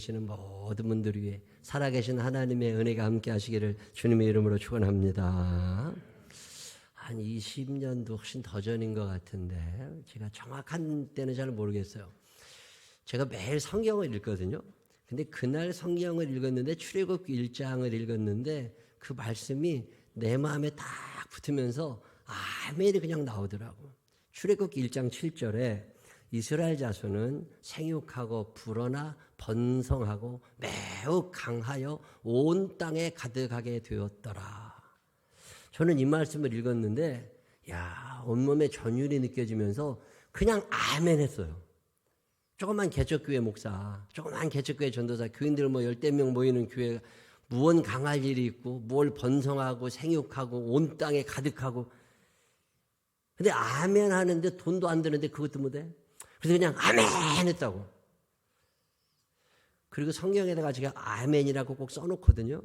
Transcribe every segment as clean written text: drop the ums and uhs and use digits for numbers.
계시는 모든 분들 위해 살아계신 하나님의 은혜가 함께 하시기를 주님의 이름으로 축원합니다. 한 20년도 훨씬 더 전인 것 같은데 제가 정확한 때는 잘 모르겠어요. 제가 매일 성경을 읽거든요. 근데 그날 성경을 읽었는데 출애굽기 1장을 읽었는데 그 말씀이 내 마음에 딱 붙으면서 아멘이 그냥 나오더라고. 출애굽기 1장 7절에 이스라엘 자손은 생육하고 불어나 번성하고 매우 강하여 온 땅에 가득하게 되었더라. 저는 이 말씀을 읽었는데 온몸에 전율이 느껴지면서 그냥 아멘 했어요. 조그만 개척교회 목사, 조그만 개척교회 전도사, 교인들 10명 모이는 교회 무언 강할 일이 있고 뭘 번성하고 생육하고 온 땅에 가득하고, 근데 아멘 하는데 돈도 안 드는데 그것도 못해? 그래서 그냥 아멘 했다고. 그리고 성경에다가 제가 아멘이라고 꼭 써놓거든요.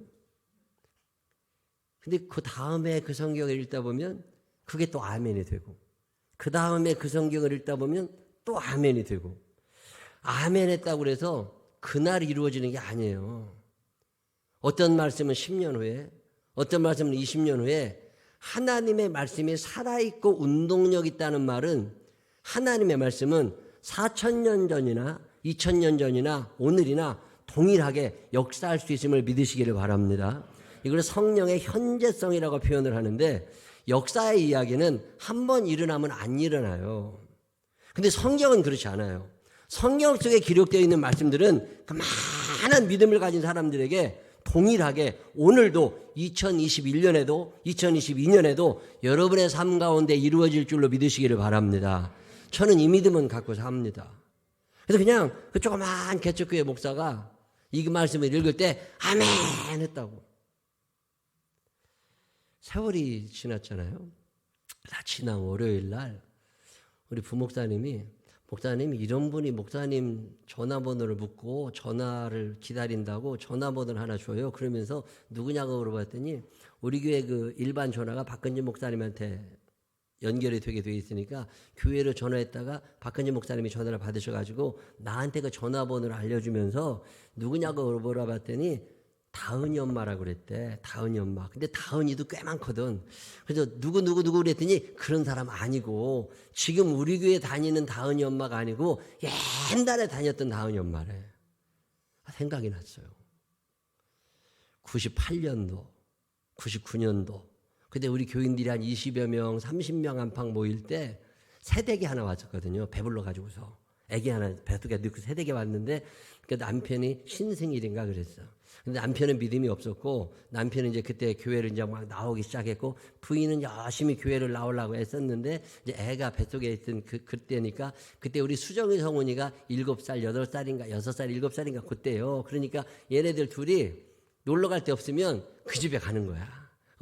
근데 그 다음에 그 성경을 읽다 보면 그게 또 아멘이 되고, 그 다음에 그 성경을 읽다 보면 또 아멘이 되고, 아멘 했다고 그래서 그날 이루어지는 게 아니에요. 어떤 말씀은 10년 후에, 어떤 말씀은 20년 후에 하나님의 말씀이 살아있고 운동력 있다는 말은, 하나님의 말씀은 4,000년 전이나 2,000년 전이나 오늘이나 동일하게 역사할 수 있음을 믿으시기를 바랍니다. 이걸 성령의 현재성이라고 표현을 하는데, 역사의 이야기는 한 번 일어나면 안 일어나요. 근데 성경은 그렇지 않아요. 성경 속에 기록되어 있는 말씀들은 그 많은 믿음을 가진 사람들에게 동일하게 오늘도 2021년에도 2022년에도 여러분의 삶 가운데 이루어질 줄로 믿으시기를 바랍니다. 저는 이 믿음은 갖고 삽니다. 그래서 그냥 그 조그만 개척교회 목사가 이 말씀을 읽을 때 아멘 했다고. 세월이 지났잖아요. 다 지난 월요일 날 우리 부목사님이, 목사님 이런 분이 목사님 전화번호를 묻고 전화를 기다린다고 전화번호를 하나 줘요. 그러면서 누구냐고 물어봤더니 우리 교회 그 일반 전화가 박근진 목사님한테 연결이 되게 돼 있으니까 교회로 전화했다가 박근진 목사님이 전화를 받으셔가지고 나한테 그 전화번호를 알려주면서 누구냐고 물어봤더니 다은이 엄마라고 그랬대. 다은이 엄마. 근데 다은이도 꽤 많거든. 그래서 누구 그랬더니 그런 사람 아니고 지금 우리 교회 다니는 다은이 엄마가 아니고 옛날에 다녔던 다은이 엄마래. 생각이 났어요. 98년도, 99년도. 근데 우리 교인들이 한 20여 명, 30명 안팎 모일 때 새댁이 하나 왔었거든요. 배불러 가지고서. 애기 하나 뱃속에 넣고 새댁이 왔는데 그 남편이 신생일인가 그랬어. 근데 남편은 믿음이 없었고, 남편은 이제 그때 교회를 이제 막 나오기 시작했고, 부인은 열심히 교회를 나오려고 애썼는데, 이제 애가 뱃속에 있던 그때니까, 그때 우리 수정이 성훈이가 7살, 8살인가, 6살, 7살인가 그때요. 그러니까 얘네들 둘이 놀러 갈 데 없으면 그 집에 가는 거야.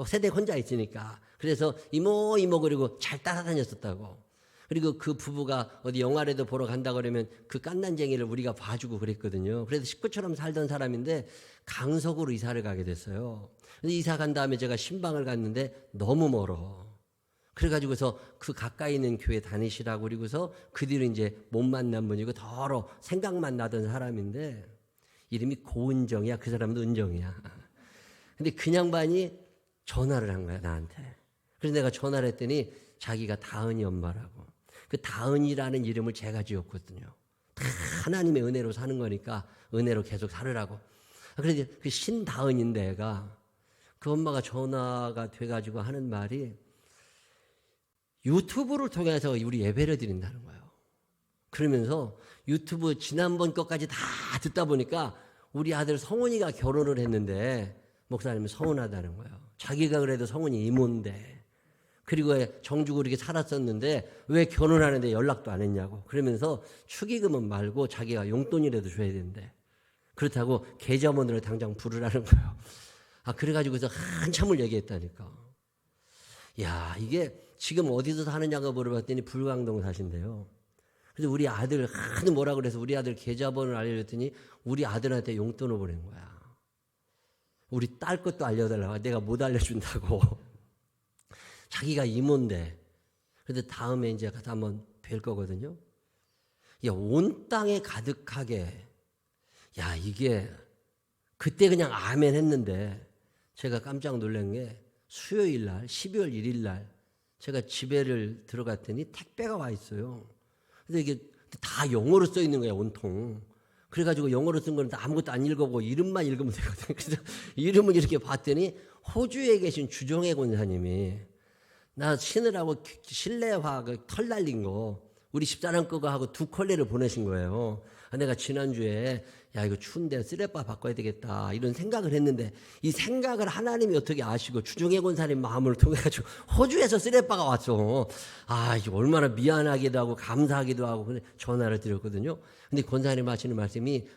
새댁 혼자 있으니까. 그래서 이모 그리고 잘 따라다녔었다고. 그리고 그 부부가 어디 영화라도 보러 간다 그러면 그 깐난쟁이를 우리가 봐주고 그랬거든요. 그래서 식구처럼 살던 사람인데 강석으로 이사를 가게 됐어요. 그래서 이사 간 다음에 제가 신방을 갔는데 너무 멀어. 그래가지고서 그 가까이 있는 교회 다니시라고, 그리고서 그 뒤로 이제 못 만난 분이고 더러 생각만 나던 사람인데 이름이 고은정이야. 그 사람도 은정이야. 근데 그 양반이 전화를 한 거야, 나한테. 그래서 내가 전화를 했더니 자기가 다은이 엄마라고. 그 다은이라는 이름을 제가 지었거든요. 다 하나님의 은혜로 사는 거니까 은혜로 계속 살으라고. 그래서 그 신다은인데 애가, 그 엄마가 전화가 돼가지고 하는 말이 유튜브를 통해서 우리 예배를 드린다는 거예요. 그러면서 유튜브 지난번 것까지 다 듣다 보니까 우리 아들 성훈이가 결혼을 했는데 목사님은 서운하다는 거예요. 자기가 그래도 성훈이 이모인데, 그리고 정주고 이렇게 살았었는데 왜 결혼하는데 연락도 안 했냐고. 그러면서 축의금은 말고 자기가 용돈이라도 줘야 되는데, 그렇다고 계좌번호를 당장 부르라는 거예요. 그래가지고서 한참을 얘기했다니까. 이게 지금 어디서 사느냐고 물어봤더니 불광동 사신대요. 그래서 우리 아들 하도 뭐라 그래서 우리 아들 계좌번호를 알려줬더니 우리 아들한테 용돈을 보낸 거야. 우리 딸 것도 알려달라고. 내가 못 알려준다고. 자기가 이모인데. 그런데 다음에 이제 가서 한번 뵐 거거든요. 온 땅에 가득하게 야, 이게 그때 그냥 아멘 했는데 제가 깜짝 놀란 게 수요일 날 12월 1일 날 제가 집에를 들어갔더니 택배가 와 있어요. 근데 이게 다 영어로 써 있는 거야, 온통. 그래가지고 영어로 쓴 거는 아무것도 안 읽어보고 이름만 읽으면 되거든요. 그래서 이름을 이렇게 봤더니 호주에 계신 주종혜 권사님이 나 신으라고 실내화 털 날린 거 우리 집사람 거가 하고 2컬레를 보내신 거예요. 내가 지난주에 야 이거 추운데 쓰레빠 바꿔야 되겠다 이런 생각을 했는데 이 생각을 하나님이 어떻게 아시고 주종혜 권사님 마음을 통해가지고 호주에서 쓰레빠가 왔어. 아 이게 얼마나 미안하기도 하고 감사하기도 하고 근데 전화를 드렸거든요. 근데 권사님 하시는 말씀이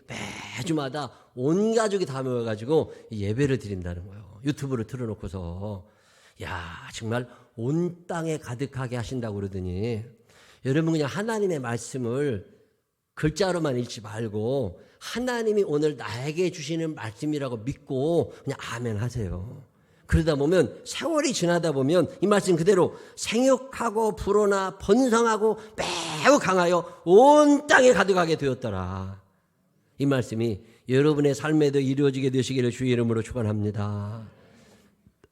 매주마다 온 가족이 다 모여가지고 예배를 드린다는 거예요. 유튜브를 틀어놓고서 야 정말 온 땅에 가득하게 하신다고 그러더니 여러분 그냥 하나님의 말씀을 글자로만 읽지 말고 하나님이 오늘 나에게 주시는 말씀이라고 믿고 그냥 아멘 하세요. 그러다 보면 세월이 지나다 보면 이 말씀 그대로 생육하고 불어나 번성하고 매우 강하여 온 땅에 가득하게 되었더라. 이 말씀이 여러분의 삶에도 이루어지게 되시기를 주의 이름으로 축원합니다.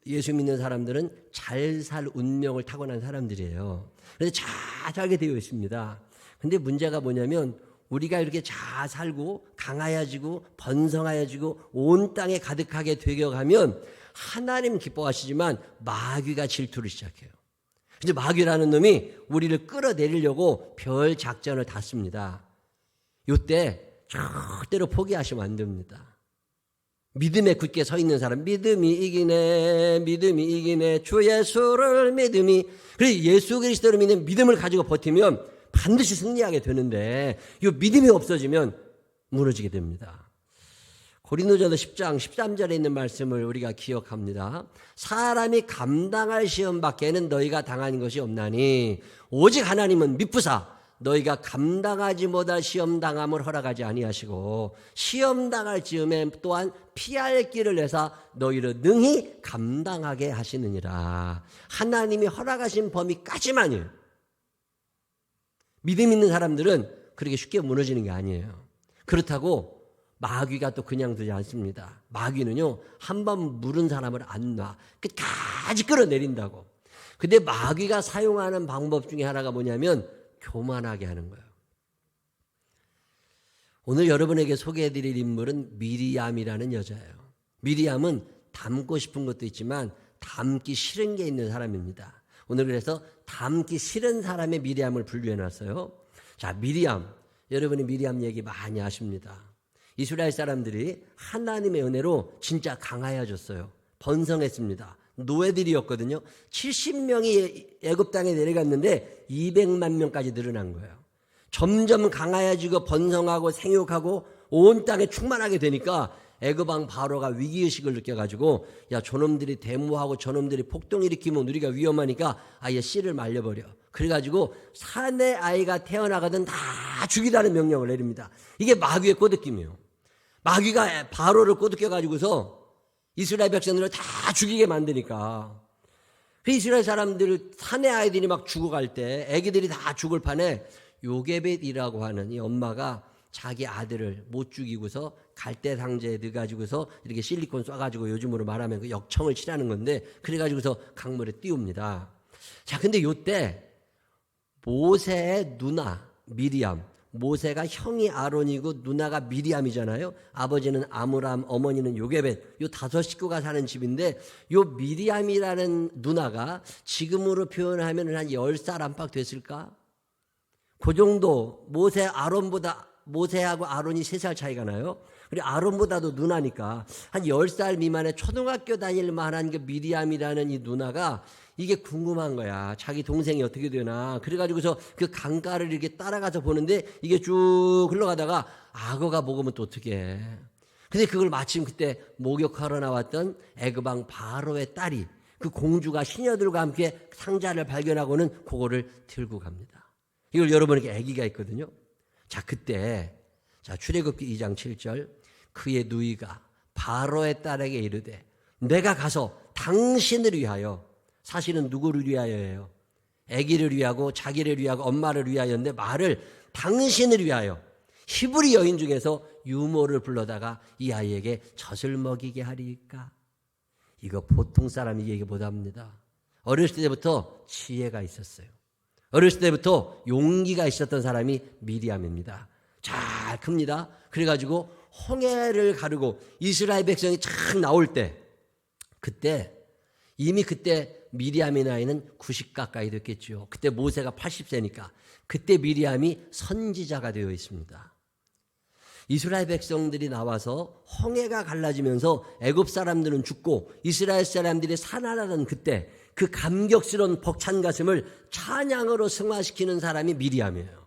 예수 믿는 사람들은 잘 살 운명을 타고난 사람들이에요. 그래서 잘 살게 되어 있습니다. 근데 문제가 뭐냐면 우리가 이렇게 잘 살고 강하여지고 번성하여지고 온 땅에 가득하게 되어가면 하나님 기뻐하시지만 마귀가 질투를 시작해요. 이제 마귀라는 놈이 우리를 끌어내리려고 별 작전을 다 씁니다. 이때 절대로 포기하시면 안 됩니다. 믿음에 굳게 서 있는 사람, 믿음이 이기네, 주 예수를 믿음이. 그래서 예수 그리스도를 믿는 믿음을 가지고 버티면 반드시 승리하게 되는데 이 믿음이 없어지면 무너지게 됩니다. 고린도전서 10장 13절에 있는 말씀을 우리가 기억합니다. 사람이 감당할 시험 밖에는 너희가 당하는 것이 없나니 오직 하나님은 미쁘사 너희가 감당하지 못할 시험 당함을 허락하지 아니하시고 시험 당할 즈음에 또한 피할 길을 내사 너희를 능히 감당하게 하시느니라. 하나님이 허락하신 범위까지만이에요. 믿음 있는 사람들은 그렇게 쉽게 무너지는 게 아니에요. 그렇다고 마귀가 또 그냥 두지 않습니다. 마귀는요, 한번 물은 사람을 안 놔. 끝까지 끌어내린다고. 근데 마귀가 사용하는 방법 중에 하나가 뭐냐면 교만하게 하는 거예요. 오늘 여러분에게 소개해드릴 인물은 미리암이라는 여자예요. 미리암은 닮고 싶은 것도 있지만 닮기 싫은 게 있는 사람입니다. 오늘 그래서 닮기 싫은 사람의 미리암을 분류해놨어요. 자, 미리암. 여러분이 미리암 얘기 많이 아십니다. 이스라엘 사람들이 하나님의 은혜로 진짜 강하여졌어요. 번성했습니다. 노예들이었거든요. 70명이 애굽 땅에 내려갔는데 200만 명까지 늘어난 거예요. 점점 강하여지고 번성하고 생육하고 온 땅에 충만하게 되니까 애굽 왕 바로가 위기의식을 느껴가지고 야 저놈들이 데모하고 저놈들이 폭동 일으키면 우리가 위험하니까 아예 씨를 말려버려. 그래가지고 사내 아이가 태어나거든 다 죽이라는 명령을 내립니다. 이게 마귀의 꼬드김이에요. 마귀가 바로를 꼬드겨가지고서 이스라엘 백성들을 다 죽이게 만드니까 그 이스라엘 사람들 사내 아이들이 막 죽어갈 때 애기들이 다 죽을 판에 요게벳이라고 하는 이 엄마가 자기 아들을 못 죽이고서 갈대 상자에 넣어가지고서 이렇게 실리콘 쏴가지고 요즘으로 말하면 그 역청을 칠하는 건데 그래가지고서 강물에 띄웁니다. 자, 근데 요때 모세의 누나 미리암, 모세가 형이 아론이고 누나가 미리암이잖아요. 아버지는 아므람, 어머니는 요게벳. 요 5 식구가 사는 집인데 요 미리암이라는 누나가 지금으로 표현하면 한 10살 안팎 됐을까? 그 정도. 모세하고 아론이 3살 차이가 나요. 그리고 아론보다도 누나니까 한 10살 미만의 초등학교 다닐 만한 그 미리암이라는 이 누나가 이게 궁금한 거야. 자기 동생이 어떻게 되나. 그래가지고서 그 강가를 이렇게 따라가서 보는데 이게 쭉 흘러가다가 악어가 먹으면 또 어떻게 해. 근데 그걸 마침 그때 목욕하러 나왔던 애굽왕 바로의 딸이 그 공주가 시녀들과 함께 상자를 발견하고는 그거를 들고 갑니다. 이걸 여러분에게 아기가 있거든요. 자, 그때 자 출애굽기 2장 7절 그의 누이가 바로의 딸에게 이르되 내가 가서 당신을 위하여 사실은 누구를 위하여예요? 아기를 위하고 자기를 위하고 엄마를 위하여인데 말을 당신을 위하여 히브리 여인 중에서 유모를 불러다가 이 아이에게 젖을 먹이게 하리까. 이거 보통 사람이 얘기 못합니다. 어렸을 때부터 지혜가 있었어요. 어렸을 때부터 용기가 있었던 사람이 미리암입니다. 잘 큽니다. 그래가지고 홍해를 가르고 이스라엘 백성이 착 나올 때, 이미 그때 미리암의 나이는 90 가까이 됐겠죠. 그때 모세가 80세니까 그때 미리암이 선지자가 되어 있습니다. 이스라엘 백성들이 나와서 홍해가 갈라지면서 애굽 사람들은 죽고 이스라엘 사람들이 살아나던 그때 그 감격스러운 벅찬 가슴을 찬양으로 승화시키는 사람이 미리암이에요.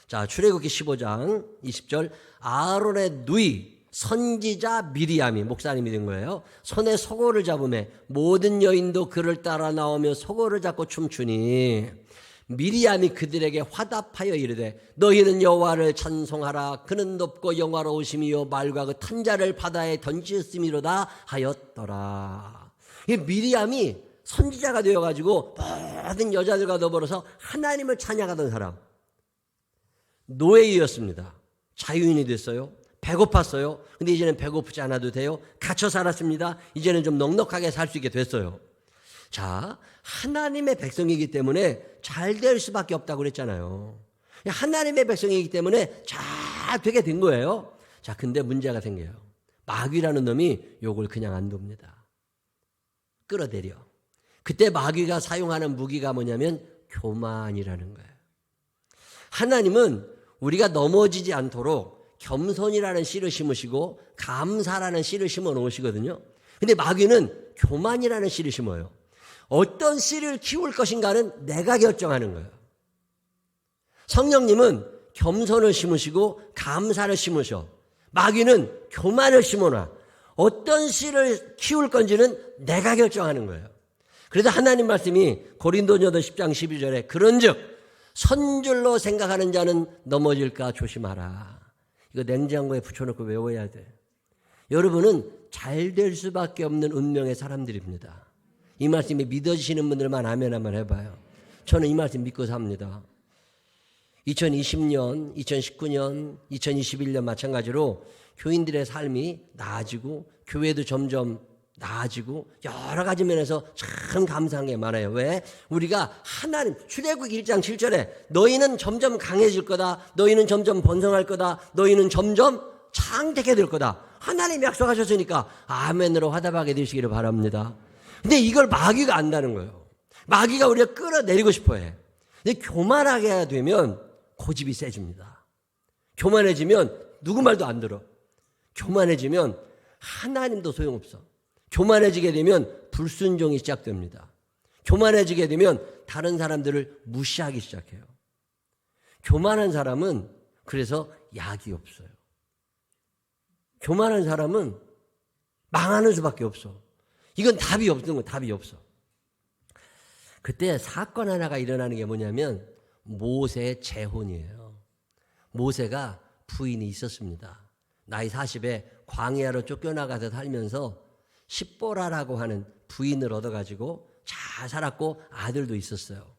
자, 출애굽기 15장 20절, 아론의 누이 선지자 미리암이 목사님이 된 거예요. 손에 소고를 잡으며 모든 여인도 그를 따라 나오며 소고를 잡고 춤추니 미리암이 그들에게 화답하여 이르되 너희는 여호와를 찬송하라. 그는 높고 영화로우심이요 말과 그 탄자를 바다에 던지었음이로다 하였더라. 이 미리암이 선지자가 되어가지고 모든 여자들과 더불어서 하나님을 찬양하던 사람, 노예였습니다. 자유인이 됐어요. 배고팠어요. 근데 이제는 배고프지 않아도 돼요. 갇혀 살았습니다. 이제는 좀 넉넉하게 살 수 있게 됐어요. 자, 하나님의 백성이기 때문에 잘 될 수밖에 없다고 그랬잖아요. 하나님의 백성이기 때문에 잘 되게 된 거예요. 자, 근데 문제가 생겨요. 마귀라는 놈이 요걸 그냥 안 둡니다. 끌어들여. 그때 마귀가 사용하는 무기가 뭐냐면 교만이라는 거예요. 하나님은 우리가 넘어지지 않도록 겸손이라는 씨를 심으시고 감사라는 씨를 심어 놓으시거든요. 근데 마귀는 교만이라는 씨를 심어요. 어떤 씨를 키울 것인가는 내가 결정하는 거예요. 성령님은 겸손을 심으시고 감사를 심으셔. 마귀는 교만을 심어놔. 어떤 씨를 키울 건지는 내가 결정하는 거예요. 그래서 하나님 말씀이 고린도전서 10장 12절에 그런즉 선줄로 생각하는 자는 넘어질까 조심하라. 이거 냉장고에 붙여놓고 외워야 돼. 여러분은 잘 될 수밖에 없는 운명의 사람들입니다. 이 말씀이 믿어지시는 분들만 아멘 한번 해봐요. 저는 이 말씀 믿고 삽니다. 2020년, 2019년, 2021년 마찬가지로 교인들의 삶이 나아지고 교회도 점점 나아지고 여러 가지 면에서 참 감사한 게 많아요. 왜? 우리가 하나님, 출애굽기 1장 7절에 너희는 점점 강해질 거다. 너희는 점점 번성할 거다. 너희는 점점 창대하게 될 거다. 하나님이 약속하셨으니까 아멘으로 화답하게 되시기를 바랍니다. 근데 이걸 마귀가 안다는 거예요. 마귀가 우리가 끌어내리고 싶어 해. 근데 교만하게 되면 고집이 세집니다. 교만해지면 누구 말도 안 들어. 교만해지면 하나님도 소용없어. 교만해지게 되면 불순종이 시작됩니다. 교만해지게 되면 다른 사람들을 무시하기 시작해요. 교만한 사람은 그래서 약이 없어요. 교만한 사람은 망하는 수밖에 없어. 이건 답이 없는 거예요. 답이 없어. 그때 사건 하나가 일어나는 게 뭐냐면 모세의 재혼이에요. 모세가 부인이 있었습니다. 나이 40에 광야로 쫓겨나가서 살면서 십보라라고 하는 부인을 얻어가지고 잘 살았고 아들도 있었어요.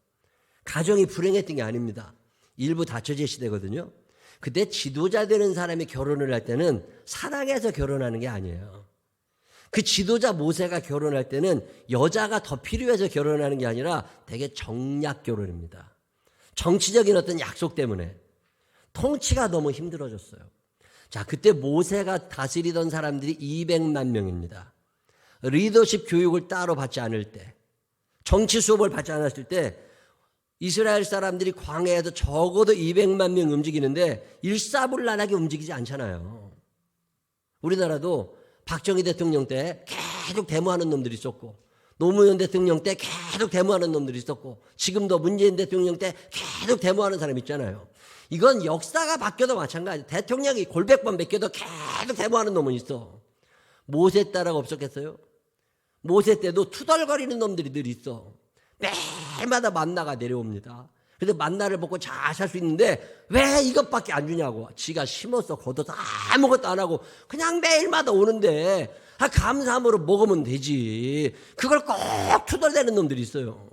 가정이 불행했던 게 아닙니다. 일부 다처제 시대거든요. 그때 지도자 되는 사람이 결혼을 할 때는 사랑해서 결혼하는 게 아니에요. 그 지도자 모세가 결혼할 때는 여자가 더 필요해서 결혼하는 게 아니라 되게 정략 결혼입니다. 정치적인 어떤 약속 때문에 통치가 너무 힘들어졌어요. 자, 그때 모세가 다스리던 사람들이 200만 명입니다. 리더십 교육을 따로 받지 않을 때, 정치 수업을 받지 않았을 때 이스라엘 사람들이 광야에서 적어도 200만 명 움직이는데 일사불란하게 움직이지 않잖아요. 우리나라도 박정희 대통령 때 계속 데모하는 놈들이 있었고, 노무현 대통령 때 계속 데모하는 놈들이 있었고, 지금도 문재인 대통령 때 계속 데모하는 사람 있잖아요. 이건 역사가 바뀌어도 마찬가지예요. 대통령이 골백번 바뀌어도 계속 데모하는 놈은 있어. 모세 때라고 없었겠어요? 모세 때도 투덜거리는 놈들이 늘 있어. 매일마다 만나가 내려옵니다. 그래서 만나를 먹고 잘 살 수 있는데 왜 이것밖에 안 주냐고. 지가 심어서 걷어서 아무것도 안 하고 그냥 매일마다 오는데 감사함으로 먹으면 되지. 그걸 꼭 투덜대는 놈들이 있어요.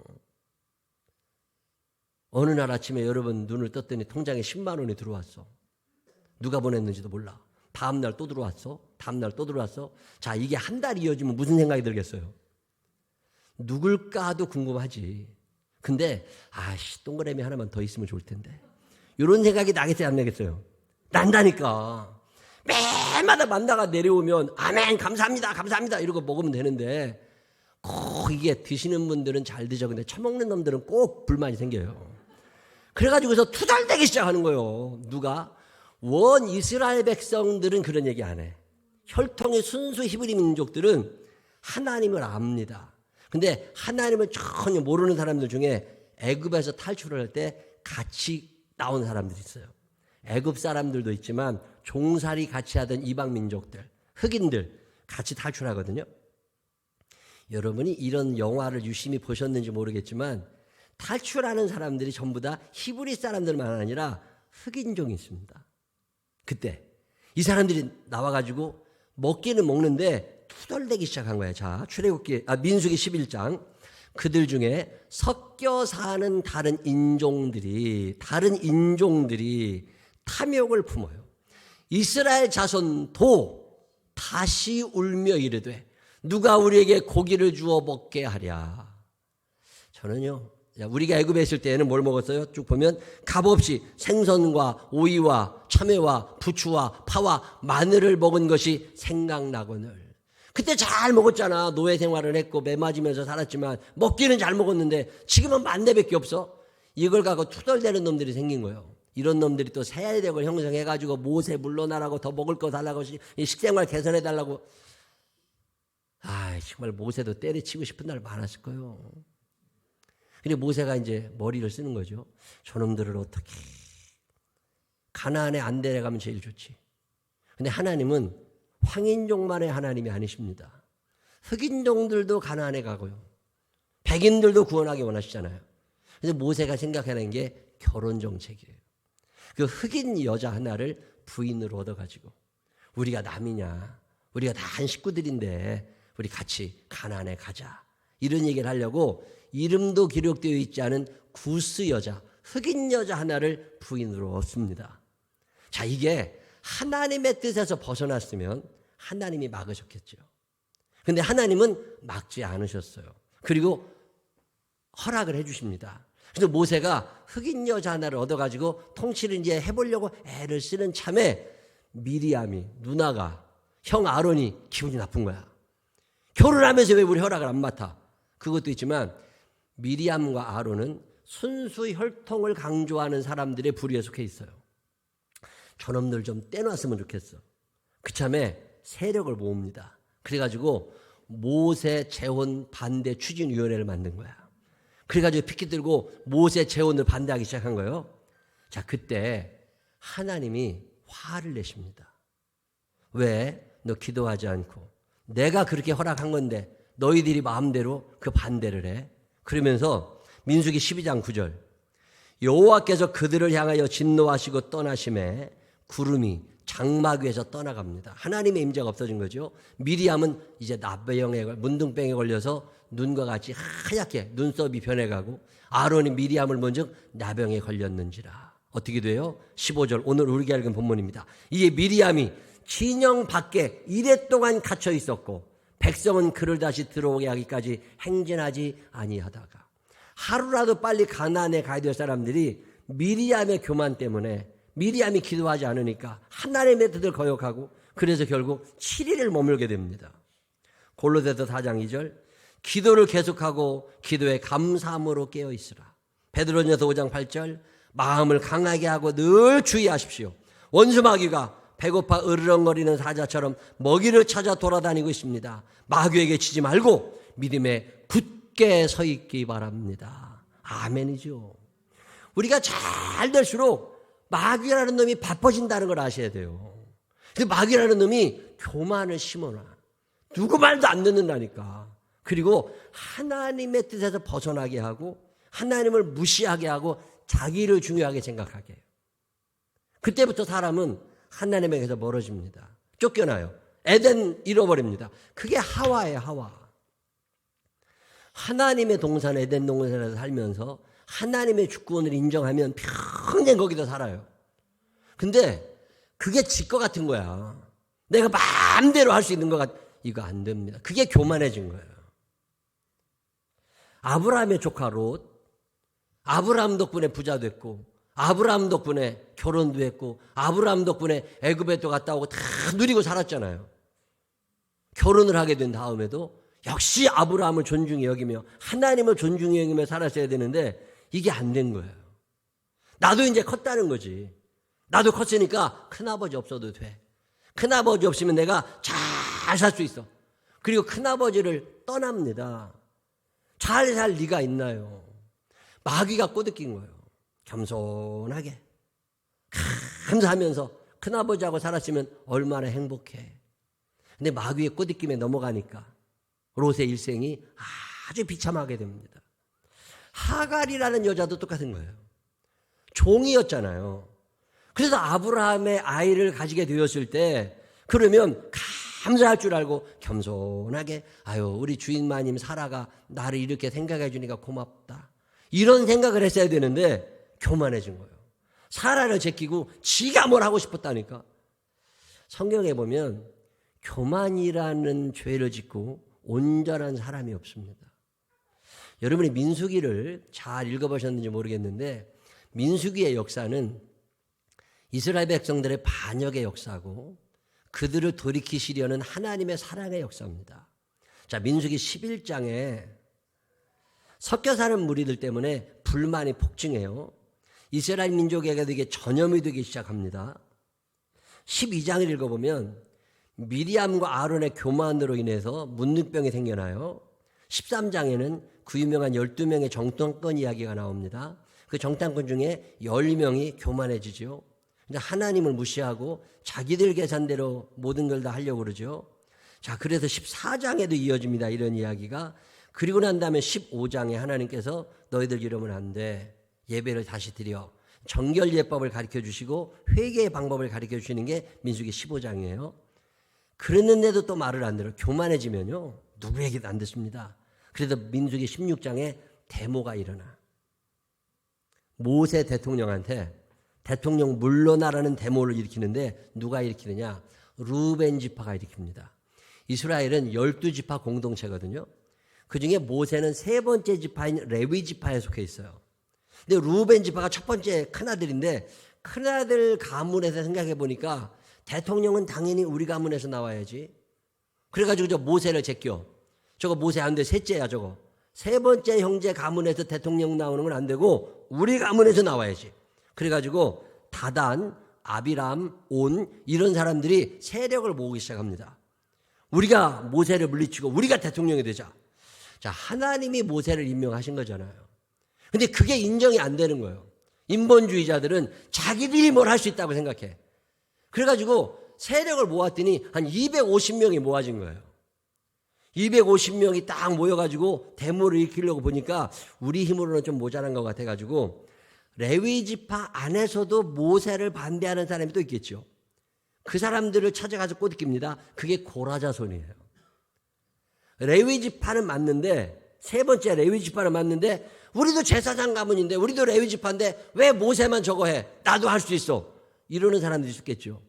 어느 날 아침에 여러분 눈을 떴더니 통장에 10만 원이 들어왔어. 누가 보냈는지도 몰라. 다음날 또 들어왔어. 다음날 또 들어왔어. 자, 이게 한 달 이어지면 무슨 생각이 들겠어요? 누굴까도 궁금하지. 근데 동그라미 하나만 더 있으면 좋을 텐데. 이런 생각이 나겠어요, 안 나겠어요? 난다니까. 매일마다 만나가 내려오면 아멘 감사합니다 감사합니다 이러고 먹으면 되는데 꼭 이게 드시는 분들은 잘 드셔. 근데 처먹는 놈들은 꼭 불만이 생겨요. 그래가지고서 투덜대기 시작하는 거예요. 누가? 원 이스라엘 백성들은 그런 얘기 안 해. 혈통의 순수 히브리 민족들은 하나님을 압니다. 근데 하나님을 전혀 모르는 사람들 중에 애굽에서 탈출을 할 때 같이 나온 사람들이 있어요. 애굽 사람들도 있지만 종살이 같이 하던 이방 민족들, 흑인들 같이 탈출하거든요. 여러분이 이런 영화를 유심히 보셨는지 모르겠지만 탈출하는 사람들이 전부 다 히브리 사람들만 아니라 흑인종이 있습니다. 그때 이 사람들이 나와가지고 먹기는 먹는데 투덜대기 시작한 거예요. 자, 민수기 11장. 그들 중에 섞여 사는 다른 인종들이 탐욕을 품어요. 이스라엘 자손도 다시 울며 이르되 누가 우리에게 고기를 주어 먹게 하랴. 저는요, 우리가 애굽에 있을 때에는 뭘 먹었어요? 쭉 보면 값없이 생선과 오이와 참외와 부추와 파와 마늘을 먹은 것이 생각나거늘. 그때 잘 먹었잖아. 노예 생활을 했고 매 맞으면서 살았지만 먹기는 잘 먹었는데 지금은 만대밖에 없어. 이걸 갖고 투덜대는 놈들이 생긴 거예요. 이런 놈들이 또 세력을 형성해가지고 모세 물러나라고 더 먹을 거 달라고 식생활 개선해달라고. 정말 모세도 때려치고 싶은 날 많았을 거예요. 근데 모세가 이제 머리를 쓰는 거죠. 저놈들을 어떻게 가나안에 안 데려가면 제일 좋지. 근데 하나님은 황인종만의 하나님이 아니십니다. 흑인종들도 가나안에 가고요. 백인들도 구원하기 원하시잖아요. 그래서 모세가 생각하는 게 결혼 정책이에요. 그 흑인 여자 하나를 부인으로 얻어가지고 우리가 남이냐, 우리가 다 한 식구들인데 우리 같이 가나안에 가자. 이런 얘기를 하려고 이름도 기록되어 있지 않은 구스 여자, 흑인 여자 하나를 부인으로 얻습니다. 자, 이게 하나님의 뜻에서 벗어났으면 하나님이 막으셨겠죠. 그런데 하나님은 막지 않으셨어요. 그리고 허락을 해주십니다. 그래서 모세가 흑인 여자 하나를 얻어가지고 통치를 이제 해보려고 애를 쓰는 참에 미리암이, 누나가, 형 아론이 기분이 나쁜 거야. 결혼하면서 왜 우리 허락을 안 맡아? 그것도 있지만 미리암과 아론은 순수 혈통을 강조하는 사람들의 부류에 속해 있어요. 저놈들 좀 떼놨으면 좋겠어. 그참에 세력을 모읍니다. 그래가지고 모세 재혼 반대 추진위원회를 만든 거야. 그래가지고 피켓 들고 모세 재혼을 반대하기 시작한 거예요. 자, 그때 하나님이 화를 내십니다. 왜? 너 기도하지 않고 내가 그렇게 허락한 건데 너희들이 마음대로 그 반대를 해. 그러면서 민수기 12장 9절 여호와께서 그들을 향하여 진노하시고 떠나심에 구름이 장막 위에서 떠나갑니다. 하나님의 임재가 없어진 거죠. 미리암은 이제 나병에 문둥병에 걸려서 눈과 같이 하얗게 눈썹이 변해가고 아론이 미리암을 먼저 나병에 걸렸는지라. 어떻게 돼요? 15절 오늘 우리가 읽은 본문입니다. 이에 미리암이 진영 밖에 이래 동안 갇혀 있었고 백성은 그를 다시 들어오게 하기까지 행진하지 아니하다가 하루라도 빨리 가나안에 가야 될 사람들이 미리암의 교만 때문에 미리암이 기도하지 않으니까 하나님의 뜻을 거역하고 그래서 결국 7일을 머물게 됩니다. 골로새서 4장 2절 기도를 계속하고 기도에 감사함으로 깨어있으라. 베드로전서 5장 8절 마음을 강하게 하고 늘 주의하십시오. 원수 마귀가 배고파 으르렁거리는 사자처럼 먹이를 찾아 돌아다니고 있습니다. 마귀에게 치지 말고 믿음에 굳게 서 있기 바랍니다. 아멘이죠. 우리가 잘 될수록 마귀라는 놈이 바빠진다는 걸 아셔야 돼요. 근데 마귀라는 놈이 교만을 심어놔. 누구 말도 안 듣는다니까. 그리고 하나님의 뜻에서 벗어나게 하고 하나님을 무시하게 하고 자기를 중요하게 생각하게 해요. 그때부터 사람은 하나님에게서 멀어집니다. 쫓겨나요. 에덴 잃어버립니다. 그게 하와예요. 하와. 하나님의 동산 에덴 동산에서 살면서 하나님의 주권을 인정하면 평생 거기서 살아요. 근데 그게 지 것 같은 거야. 내가 마음대로 할 수 있는 것 같. 이거 안 됩니다. 그게 교만해진 거예요. 아브라함의 조카 롯, 아브라함 덕분에 부자 됐고, 아브라함 덕분에 결혼도 했고, 아브라함 덕분에 애굽에도 갔다 오고 다 누리고 살았잖아요. 결혼을 하게 된 다음에도 역시 아브라함을 존중히 여기며 하나님을 존중히 여기며 살았어야 되는데 이게 안 된 거예요. 나도 이제 컸다는 거지. 나도 컸으니까 큰아버지 없어도 돼. 큰아버지 없으면 내가 잘 살 수 있어. 그리고 큰아버지를 떠납니다. 잘 살 리가 있나요? 마귀가 꼬드긴 거예요. 겸손하게 감사하면서 큰아버지하고 살았으면 얼마나 행복해. 근데 마귀의 꼬드김에 넘어가니까 롯의 일생이 아주 비참하게 됩니다. 하갈이라는 여자도 똑같은 거예요. 종이었잖아요. 그래서 아브라함의 아이를 가지게 되었을 때 그러면 감사할 줄 알고 겸손하게 아유 우리 주인마님 사라가 나를 이렇게 생각해 주니까 고맙다. 이런 생각을 했어야 되는데 교만해진 거예요. 사라를 제끼고 지가 뭘 하고 싶었다니까. 성경에 보면 교만이라는 죄를 짓고 온전한 사람이 없습니다. 여러분이 민수기를 잘 읽어보셨는지 모르겠는데 민수기의 역사는 이스라엘 백성들의 반역의 역사고 그들을 돌이키시려는 하나님의 사랑의 역사입니다. 자, 민수기 11장에 섞여 사는 무리들 때문에 불만이 폭증해요. 이스라엘 민족에게도 이게 전염이 되기 시작합니다. 12장을 읽어보면 미리암과 아론의 교만으로 인해서 문둥병이 생겨나요. 13장에는 그 유명한 12명의 정탐꾼 이야기가 나옵니다. 그 정탐꾼 중에 10명이 교만해지죠. 하나님을 무시하고 자기들 계산대로 모든 걸 다 하려고 그러죠. 자, 그래서 14장에도 이어집니다. 이런 이야기가. 그리고 난 다음에 15장에 하나님께서 너희들 이러면 안 돼. 예배를 다시 드려. 정결 예법을 가르쳐 주시고 회개의 방법을 가르쳐 주시는 게 민수기 15장이에요. 그랬는데도 또 말을 안 들어. 교만해지면요. 누구에게도 안 듣습니다. 그래서 민수기 16장에 데모가 일어나. 모세 대통령한테 대통령 물러나라는 데모를 일으키는데 누가 일으키느냐? 루벤 지파가 일으킵니다. 이스라엘은 12지파 공동체거든요. 그중에 모세는 세 번째 지파인 레위 지파에 속해 있어요. 근데 루벤 지파가 첫 번째 큰아들인데 큰아들 가문에서 생각해 보니까 대통령은 당연히 우리 가문에서 나와야지. 그래가지고 저 모세를 제껴. 저거 모세 안 돼. 셋째야 저거. 세 번째 형제 가문에서 대통령 나오는 건 안 되고 우리 가문에서 나와야지. 그래가지고 다단, 아비람, 온 이런 사람들이 세력을 모으기 시작합니다. 우리가 모세를 물리치고 우리가 대통령이 되자. 자, 하나님이 모세를 임명하신 거잖아요. 근데 그게 인정이 안 되는 거예요. 인본주의자들은 자기들이 뭘 할 수 있다고 생각해. 그래가지고 세력을 모았더니 한 250명이 모아진 거예요. 250명이 딱 모여가지고 데모를 일으키려고 보니까 우리 힘으로는 좀 모자란 것 같아가지고 레위 지파 안에서도 모세를 반대하는 사람이 또 있겠죠. 그 사람들을 찾아가서 꼬드깁니다. 그게 고라자손이에요. 레위 지파는 맞는데 세 번째 레위 지파는 맞는데 우리도 제사장 가문인데 우리도 레위 지파인데 왜 모세만 저거 해? 나도 할 수 있어. 이러는 사람들이 있겠죠.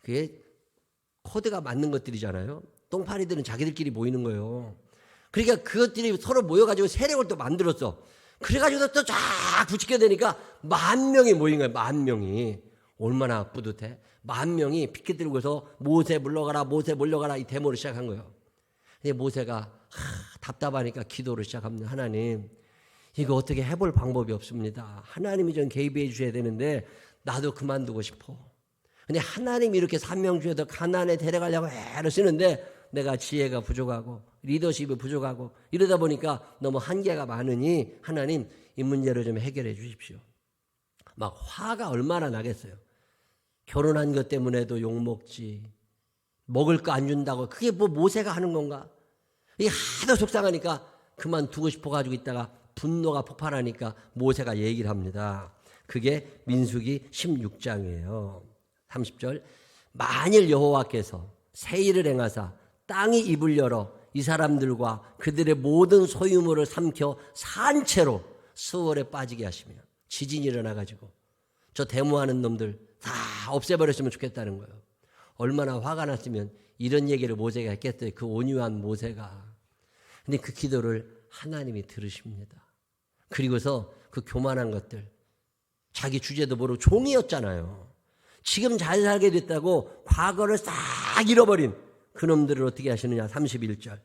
그게 코드가 맞는 것들이잖아요. 똥파리들은 자기들끼리 모이는 거예요. 그러니까 그것들이 서로 모여가지고 세력을 또 만들었어. 그래가지고 또 쫙 붙이게 되니까 10,000명이 모인 거예요. 10,000명이. 얼마나 뿌듯해. 10,000명이 피켓 들고서 모세 물러가라 모세 물러가라 이 데모를 시작한 거예요. 근데 모세가 답답하니까 기도를 시작합니다. 하나님 이거 어떻게 해볼 방법이 없습니다. 하나님이 좀 개입해 주셔야 되는데 나도 그만두고 싶어. 근데 하나님이 이렇게 사명 주셔서 가나안에 데려가려고 애를 쓰는데 내가 지혜가 부족하고 리더십이 부족하고 이러다 보니까 너무 한계가 많으니 하나님 이 문제를 좀 해결해 주십시오. 막 화가 얼마나 나겠어요. 결혼한 것 때문에도 욕먹지. 먹을 거 안 준다고 그게 뭐 모세가 하는 건가. 이게 하도 속상하니까 그만두고 싶어가지고 있다가 분노가 폭발하니까 모세가 얘기를 합니다. 그게 민수기 16장이에요. 30절 만일 여호와께서 새 일을 행하사 땅이 입을 열어 이 사람들과 그들의 모든 소유물을 삼켜 산채로 수월에 빠지게 하시며 지진이 일어나가지고 저 데모하는 놈들 다 없애버렸으면 좋겠다는 거예요. 얼마나 화가 났으면 이런 얘기를 모세가 했겠어요. 그 온유한 모세가. 근데 그 기도를 하나님이 들으십니다. 그리고서 그 교만한 것들, 자기 주제도 모르고 종이었잖아요. 지금 잘 살게 됐다고 과거를 싹 잃어버린 그놈들을 어떻게 하시느냐. 31절.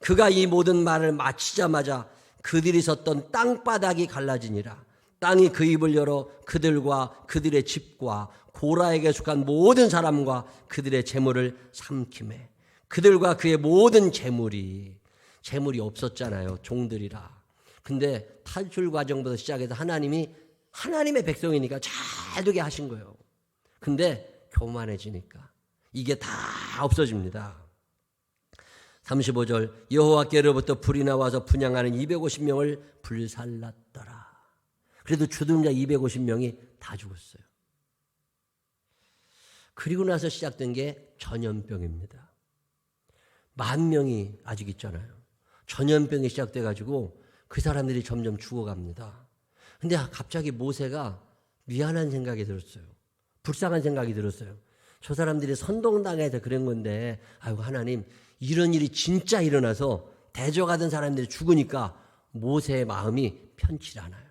그가 이 모든 말을 마치자마자 그들이 섰던 땅바닥이 갈라지니라. 땅이 그 입을 열어 그들과 그들의 집과 고라에게 속한 모든 사람과 그들의 재물을 삼키매. 그들과 그의 모든 재물이 없었잖아요. 종들이라. 근데 탈출 과정부터 시작해서 하나님의 백성이니까 잘 되게 하신 거예요. 근데 교만해지니까 이게 다 없어집니다. 35절. 여호와께로부터 불이 나와서 분향하는 250명을 불살랐더라. 그래도 죽은 자 250명이 다 죽었어요. 그리고 나서 시작된 게 전염병입니다. 10,000명이 아직 있잖아요. 전염병이 시작돼가지고 그 사람들이 점점 죽어갑니다. 근데 갑자기 모세가 미안한 생각이 들었어요. 불쌍한 생각이 들었어요. 저 사람들이 선동당해서 그런 건데, 아이고 하나님, 이런 일이 진짜 일어나서 대적하던 사람들이 죽으니까 모세의 마음이 편치 않아요.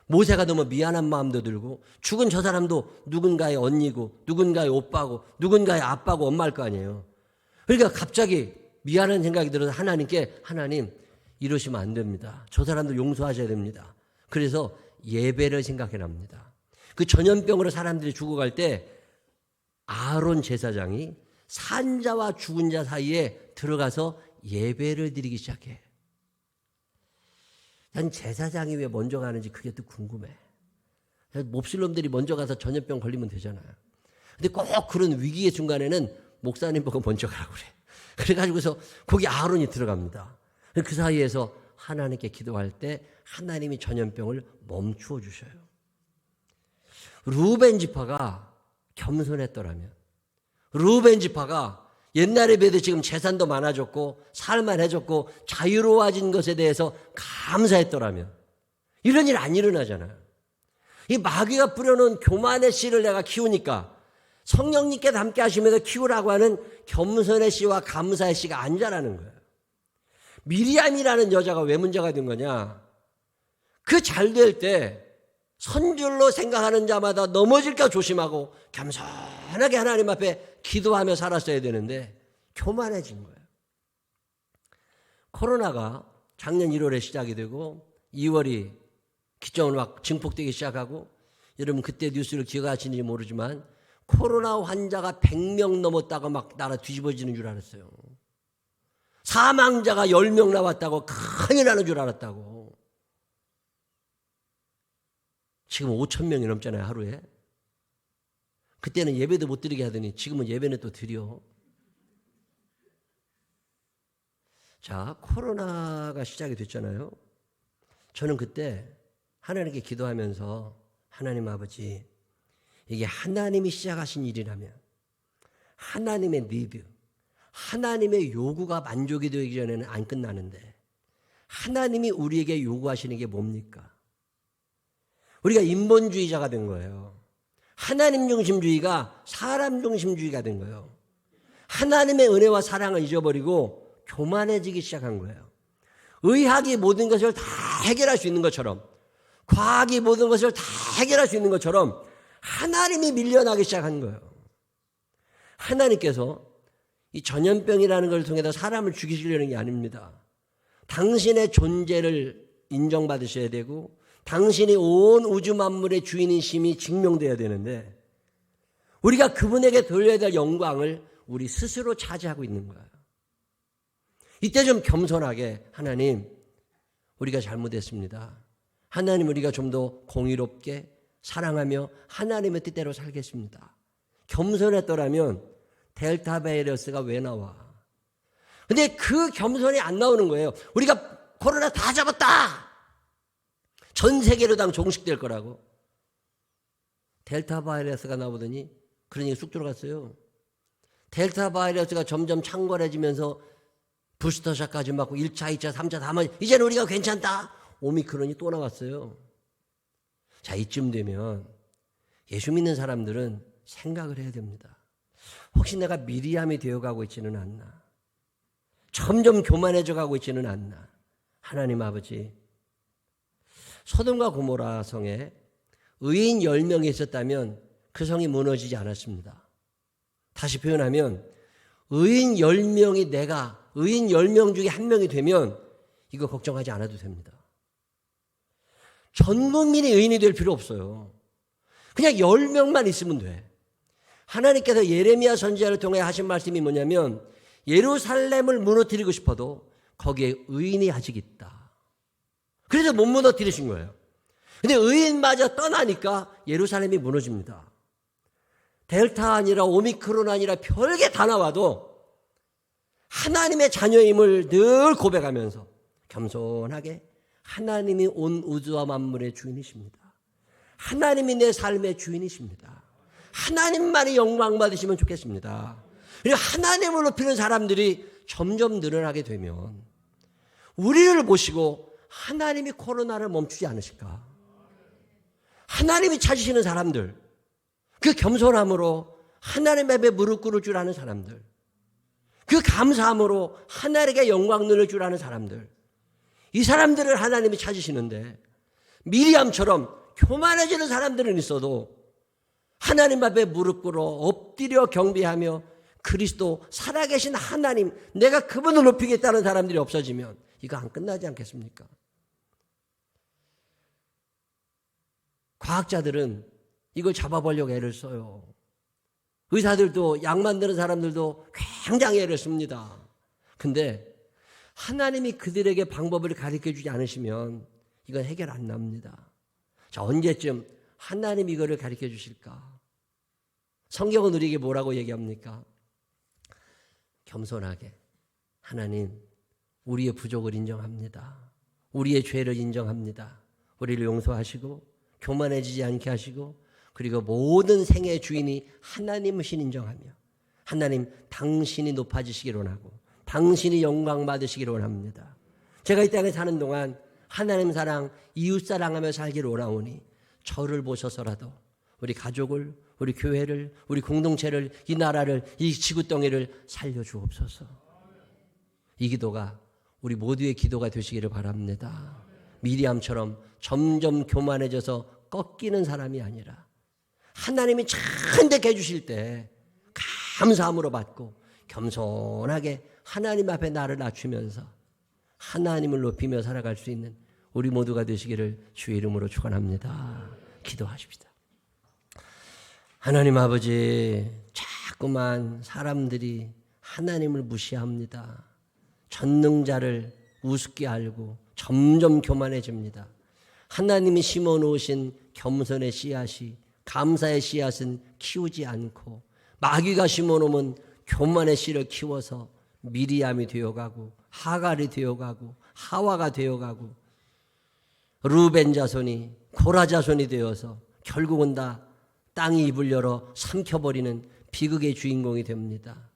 모세가 너무 미안한 마음도 들고, 죽은 저 사람도 누군가의 언니고 누군가의 오빠고 누군가의 아빠고 엄마일 거 아니에요. 그러니까 갑자기 미안한 생각이 들어서 하나님께, 하나님 이러시면 안 됩니다. 저 사람도 용서하셔야 됩니다. 그래서 예배를 생각해 납니다. 그 전염병으로 사람들이 죽어갈 때 아론 제사장이 산자와 죽은 자 사이에 들어가서 예배를 드리기 시작해. 난 제사장이 왜 먼저 가는지 그게 또 궁금해. 몹쓸 놈들이 먼저 가서 전염병 걸리면 되잖아요. 근데 꼭 그런 위기의 순간에는 목사님 보고 먼저 가라고 그래. 그래가지고서 거기 아론이 들어갑니다. 그 사이에서 하나님께 기도할 때 하나님이 전염병을 멈추어 주셔요. 루벤 지파가 겸손했더라면, 루벤 지파가 옛날에 비해도 지금 재산도 많아졌고 살만해졌고 자유로워진 것에 대해서 감사했더라면 이런 일 안 일어나잖아요. 이 마귀가 뿌려놓은 교만의 씨를 내가 키우니까 성령님께서 함께 하시면서 키우라고 하는 겸손의 씨와 감사의 씨가 안 자라는 거예요. 미리암이라는 여자가 왜 문제가 된 거냐? 그 잘 될 때 선줄로 생각하는 자마다 넘어질까 조심하고 겸손하게 하나님 앞에 기도하며 살았어야 되는데 교만해진 거예요. 코로나가 작년 1월에 시작이 되고 2월이 기점을 막 증폭되기 시작하고, 여러분 그때 뉴스를 기억하시는지 모르지만 코로나 환자가 100명 넘었다고 막 나라 뒤집어지는 줄 알았어요. 사망자가 10명 나왔다고 큰일 나는 줄 알았다고. 지금 5,000명이 넘잖아요, 하루에. 그때는 예배도 못 드리게 하더니 지금은 예배는 또 드려. 자, 코로나가 시작이 됐잖아요. 저는 그때 하나님께 기도하면서, 하나님 아버지, 이게 하나님이 시작하신 일이라면 하나님의 니드, 하나님의 요구가 만족이 되기 전에는 안 끝나는데 하나님이 우리에게 요구하시는 게 뭡니까? 우리가 인본주의자가 된 거예요. 하나님 중심주의가 사람 중심주의가 된 거예요. 하나님의 은혜와 사랑을 잊어버리고 교만해지기 시작한 거예요. 의학이 모든 것을 다 해결할 수 있는 것처럼, 과학이 모든 것을 다 해결할 수 있는 것처럼 하나님이 밀려나기 시작한 거예요. 하나님께서 이 전염병이라는 걸 통해서 사람을 죽이시려는 게 아닙니다. 당신의 존재를 인정받으셔야 되고 당신이 온 우주 만물의 주인인 심이 증명되어야 되는데 우리가 그분에게 돌려야 될 영광을 우리 스스로 차지하고 있는 거예요. 이때 좀 겸손하게, 하나님 우리가 잘못했습니다. 하나님 우리가 좀 더 공의롭게 사랑하며 하나님의 뜻대로 살겠습니다. 겸손했더라면 델타 바이러스가 왜 나와? 근데 그 겸손이 안 나오는 거예요. 우리가 코로나 다 잡았다! 전 세계로 당 종식될 거라고. 델타 바이러스가 나오더니 그런 얘기 쑥 들어갔어요. 델타 바이러스가 점점 창궐해지면서 부스터샷까지 맞고 1차, 2차, 3차 다 맞고 이제는 우리가 괜찮다. 오미크론이 또 나왔어요. 자, 이쯤 되면 예수 믿는 사람들은 생각을 해야 됩니다. 혹시 내가 미리암이 되어가고 있지는 않나? 점점 교만해져 가고 있지는 않나? 하나님 아버지, 소돔과 고모라 성에 의인 10명이 있었다면 그 성이 무너지지 않았습니다. 다시 표현하면 의인 10명이 내가 의인 10명 중에 한 명이 되면 이거 걱정하지 않아도 됩니다. 전 국민이 의인이 될 필요 없어요. 그냥 10명만 있으면 돼. 하나님께서 예레미야 선지자를 통해 하신 말씀이 뭐냐면 예루살렘을 무너뜨리고 싶어도 거기에 의인이 아직 있다. 그래서 못 무너뜨리신 거예요. 근데 의인마저 떠나니까 예루살렘이 무너집니다. 델타 아니라 오미크론 아니라 별게 다 나와도 하나님의 자녀임을 늘 고백하면서 겸손하게 하나님이 온 우주와 만물의 주인이십니다. 하나님이 내 삶의 주인이십니다. 하나님만이 영광 받으시면 좋겠습니다. 그리고 하나님을 높이는 사람들이 점점 늘어나게 되면 우리를 보시고 하나님이 코로나를 멈추지 않으실까? 하나님이 찾으시는 사람들, 그 겸손함으로 하나님 앞에 무릎 꿇을 줄 아는 사람들, 그 감사함으로 하나님께 영광 누릴 줄 아는 사람들, 이 사람들을 하나님이 찾으시는데 미리암처럼 교만해지는 사람들은 있어도 하나님 앞에 무릎 꿇어 엎드려 경배하며 그리스도 살아계신 하나님, 내가 그분을 높이겠다는 사람들이 없어지면 이거 안 끝나지 않겠습니까? 과학자들은 이걸 잡아보려고 애를 써요. 의사들도 약 만드는 사람들도 굉장히 애를 씁니다. 근데 하나님이 그들에게 방법을 가르쳐주지 않으시면 이건 해결 안 납니다. 자, 언제쯤 하나님이 이거를 가르쳐 주실까? 성경은 우리에게 뭐라고 얘기합니까? 겸손하게 하나님, 우리의 부족을 인정합니다. 우리의 죄를 인정합니다. 우리를 용서하시고 교만해지지 않게 하시고 그리고 모든 생의 주인이 하나님이신 인정하며 하나님, 당신이 높아지시기를 원하고 당신이 영광 받으시기를 원합니다. 제가 이 땅에 사는 동안 하나님 사랑, 이웃 사랑하며 살기를 원하오니 저를 보셔서라도 우리 가족을, 우리 교회를, 우리 공동체를, 이 나라를, 이 지구덩이를 살려주옵소서. 이 기도가 우리 모두의 기도가 되시기를 바랍니다. 미리암처럼 점점 교만해져서 꺾이는 사람이 아니라 하나님이 잔뜩 해주실 때 감사함으로 받고 겸손하게 하나님 앞에 나를 낮추면서 하나님을 높이며 살아갈 수 있는 우리 모두가 되시기를 주의 이름으로 축원합니다. 기도하십시다. 하나님 아버지, 자꾸만 사람들이 하나님을 무시합니다. 전능자를 우습게 알고 점점 교만해집니다. 하나님이 심어놓으신 겸손의 씨앗이, 감사의 씨앗은 키우지 않고 마귀가 심어놓으면 교만의 씨를 키워서 미리암이 되어가고 하갈이 되어가고 하와가 되어가고 루벤 자손이 고라 자손이 되어서 결국은 다 땅이 입을 열어 삼켜버리는 비극의 주인공이 됩니다.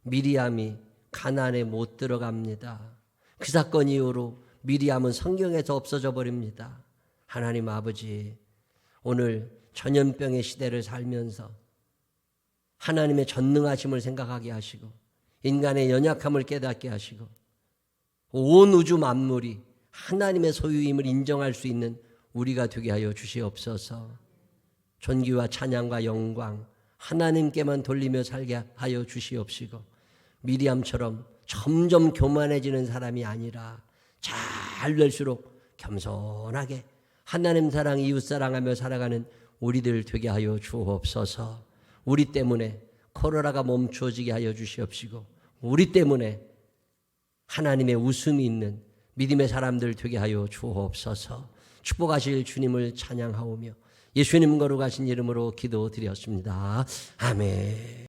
미리암이 가나안에 못 들어갑니다. 그 사건 이후로 미리암은 성경에서 없어져 버립니다. 하나님 아버지, 오늘 전염병의 시대를 살면서 하나님의 전능하심을 생각하게 하시고 인간의 연약함을 깨닫게 하시고 온 우주 만물이 하나님의 소유임을 인정할 수 있는 우리가 되게 하여 주시옵소서. 존귀와 찬양과 영광 하나님께만 돌리며 살게 하여 주시옵시고 미리암처럼 점점 교만해지는 사람이 아니라 잘 될수록 겸손하게 하나님 사랑, 이웃 사랑하며 살아가는 우리들 되게 하여 주옵소서. 우리 때문에 코로나가 멈추어지게 하여 주시옵시고 우리 때문에 하나님의 웃음이 있는 믿음의 사람들 되게 하여 주옵소서. 축복하실 주님을 찬양하오며 예수님 거룩하신 이름으로 기도드렸습니다. 아멘.